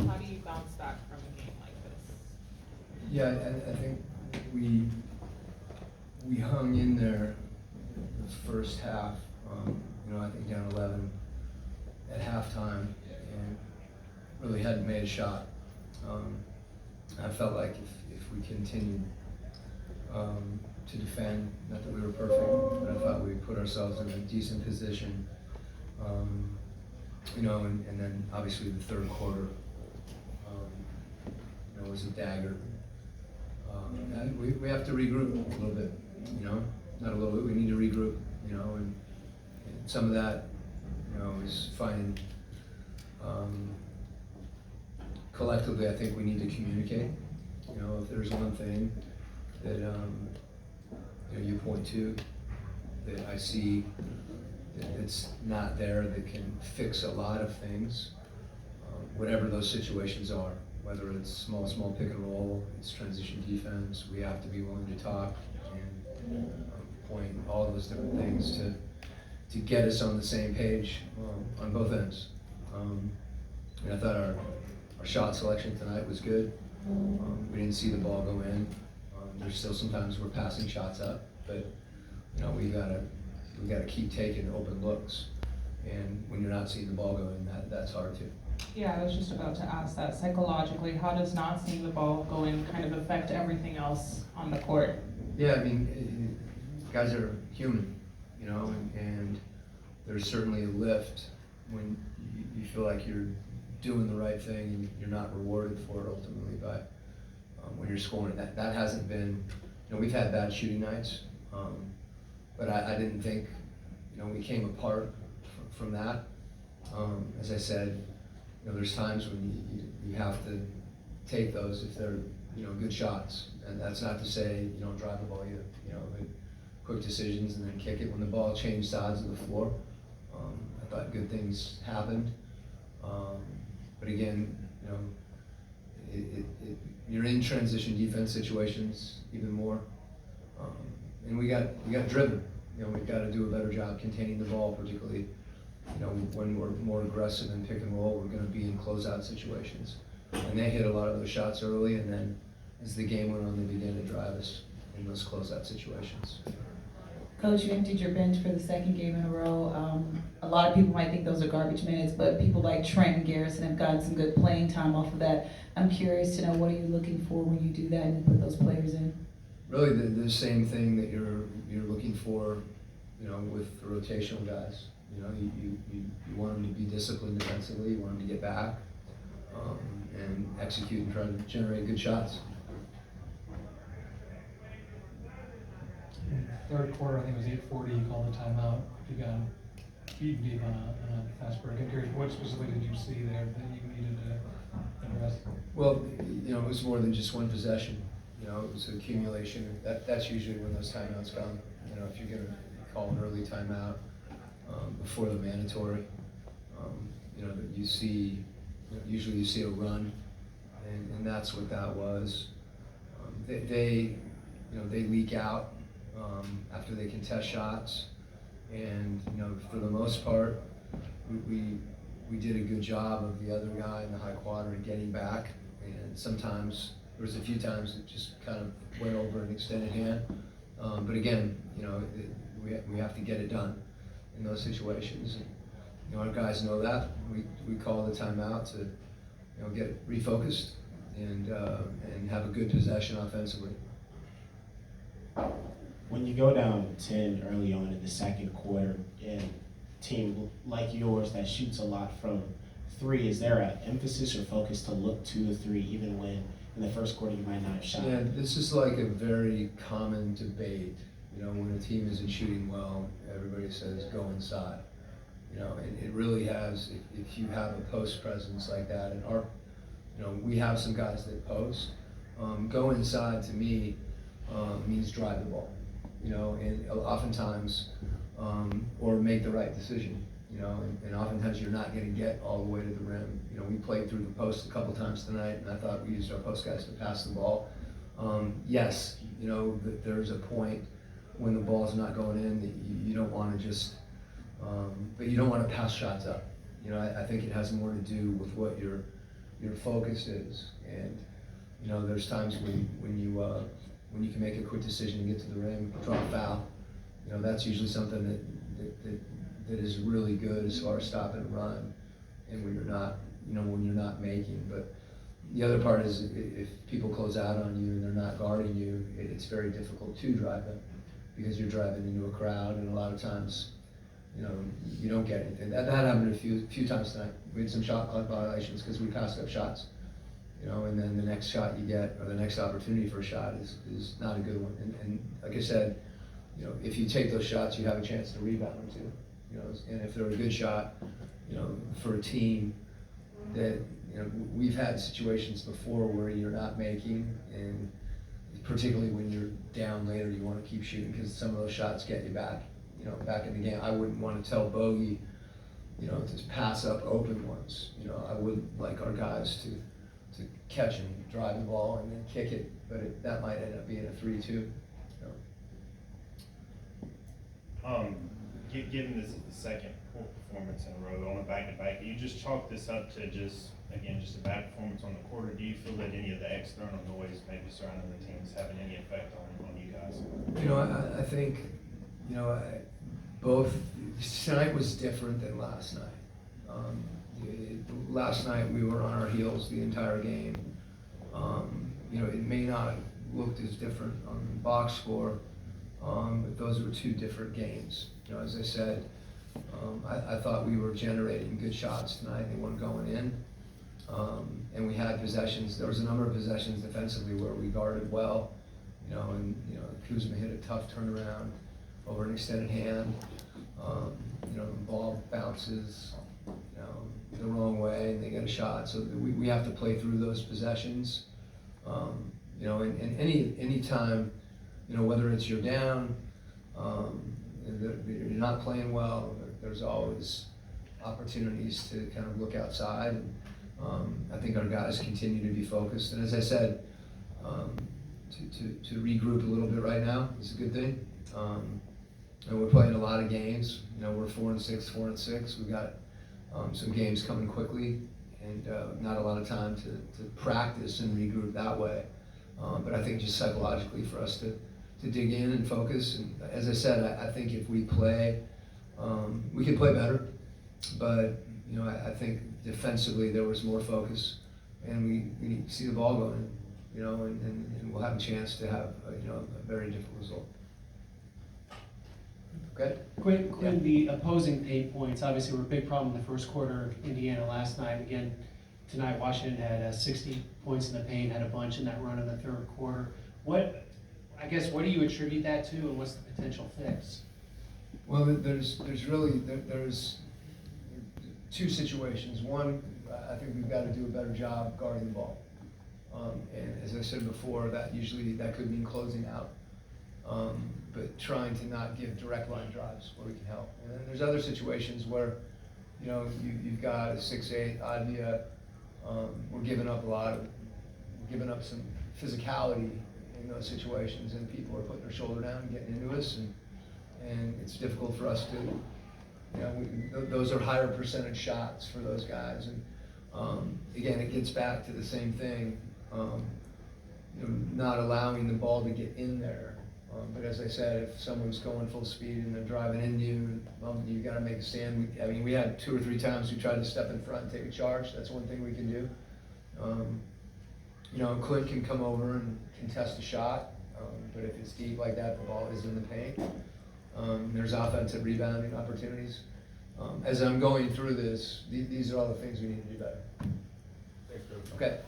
How do you bounce back from a game like this? Yeah, I think we hung in there the first half. I think down 11 at halftime, and really hadn't made a shot. I felt like if we continued to defend, not that we were perfect, but I thought we put ourselves in a decent position. And then obviously the third quarter was a dagger. And we have to regroup a little bit, not a little bit, we need to regroup, and some of that, is finding, collectively, I think we need to communicate. If there's one thing that, you point to, that I see that's not there, that can fix a lot of things, whatever those situations are, whether it's small pick and roll, it's transition defense, we have to be willing to talk and point all those different things to get us on the same page on both ends. And I thought our shot selection tonight was good. We didn't see the ball go in. There's still sometimes we're passing shots up, but we gotta keep taking open looks. And when you're not seeing the ball go in, that's hard too. Yeah, I was just about to ask that. Psychologically, how does not seeing the ball go in kind of affect everything else on the court? Yeah, I mean, guys are human, and there's certainly a lift when you feel like you're doing the right thing and you're not rewarded for it ultimately by when you're scoring. That hasn't been, we've had bad shooting nights, but I didn't think, we came apart from that. As I said, there's times when you have to take those if they're, good shots. And that's not to say you don't drive the ball either, but quick decisions and then kick it. When the ball changed sides of the floor, I thought good things happened. But again, you're in transition defense situations even more. And we got driven. We've got to do a better job containing the ball, particularly when we're more aggressive in pick and roll. We're going to be in closeout situations. And they hit a lot of those shots early, and then as the game went on, they began to drive us in those closeout situations. Coach, you emptied your bench for the second game in a row. A lot of people might think those are garbage minutes, but people like Trent and Garrison have gotten some good playing time off of that. I'm curious to know, what are you looking for when you do that and put those players in? Really the same thing that you're looking for, with the rotational guys. You want them to be disciplined defensively, you want them to get back, and execute and try to generate good shots. Third quarter, I think it was 8:40, you called the timeout. You got beaten deep on a fast break. I'm curious, what specifically did you see there that you needed to address? Well, it was more than just one possession. It was an accumulation. That's usually when those timeouts come. If you're going to call an early timeout before the mandatory, that you see, usually you see a run, and that's what that was. They leak out after they contest shots, and for the most part, we did a good job of the other guy in the high quadrant getting back, and sometimes there was a few times it just kind of went over an extended hand. But again, we have to get it done in those situations. And, our guys know that. We call the timeout to get refocused and have a good possession offensively. When you go down 10 early on in the second quarter, and a team like yours that shoots a lot from three, is there an emphasis or focus to look to the three even when in the first quarter you might not have shot? Yeah, this is like a very common debate. When a team isn't shooting well, everybody says go inside. And it really has, if you have a post presence like that, and we have some guys that post, go inside to me means drive the ball, and oftentimes, or make the right decision, and oftentimes you're not going to get all the way to the rim. We played through the post a couple times tonight, and I thought we used our post guys to pass the ball. Yes, there's a point when the ball's not going in that you don't want to just, but you don't want to pass shots up. I think it has more to do with what you're your focus is. And, you know, there's times when you can make a quick decision to get to the rim, draw a foul. You know, that's usually something that is really good as far as stopping a run, and when you're not making. But the other part is if people close out on you and they're not guarding you, it's very difficult to drive them because you're driving into a crowd, and a lot of times, you know, you don't get anything. That happened a few times tonight. We had some shot clock violations because we passed up shots, you know, and then the next shot you get, or the next opportunity for a shot is not a good one. And like I said, you know, if you take those shots, you have a chance to rebound them too. You know, and if they're a good shot, you know, for a team that, you know, we've had situations before where you're not making, and particularly when you're down later, you want to keep shooting because some of those shots get you back, you know, back in the game. I wouldn't want to tell Bogey, you know, to pass up open ones. You know, I would like our guys to catch and drive the ball and then kick it, but that might end up being a 3-2. You know. Given this is the second poor performance in a row on a back-to-back, do you just chalk this up to just a bad performance on the court, or do you feel that any of the external noise maybe surrounding the team is having any effect on you guys? You know, I think, you know, both, tonight was different than last night. Last night we were on our heels the entire game. You know, it may not have looked as different on the box score, but those were two different games. You know, as I said, I thought we were generating good shots tonight. They weren't going in. And we had possessions. There was a number of possessions defensively where we guarded well. You know, and you know, Kuzma hit a tough turnaround over an extended hand. You know, the ball bounces, you know, the wrong way, and they get a shot. So we have to play through those possessions. You know, and any time, you know, whether it's you're down, you're not playing well, there's always opportunities to kind of look outside. And I think our guys continue to be focused. And as I said, to regroup a little bit right now is a good thing. And we're playing a lot of games. You know, we're 4-6. We've got some games coming quickly, and not a lot of time to practice and regroup that way. But I think just psychologically for us to dig in and focus. And as I said, I think if we play, we can play better. But you know, I think defensively there was more focus, and we see the ball going in, you know, and we'll have a chance to have you know, a very different result. Okay. Quinn, the opposing paint points obviously were a big problem in the first quarter. Indiana last night. Again, tonight Washington had 60 points in the paint, had a bunch in that run in the third quarter. What do you attribute that to, and what's the potential fix? Well, there's two situations. One, I think we've got to do a better job guarding the ball. And as I said before, that could mean closing out. But trying to not give direct line drives where we can help. And then there's other situations where, you know, you've got a 6'8" Advia. We're giving up some physicality in those situations, and people are putting their shoulder down and getting into us, and it's difficult for us to, you know, those are higher percentage shots for those guys. And again, it gets back to the same thing, you know, not allowing the ball to get in there. But as I said, if someone's going full speed and they're driving into you, you got to make a stand. We had 2 or 3 times we tried to step in front and take a charge. That's one thing we can do. You know, Clint can come over and contest a shot, but if it's deep like that, the ball is in the paint. There's offensive rebounding opportunities. As I'm going through this, these are all the things we need to do better. Okay.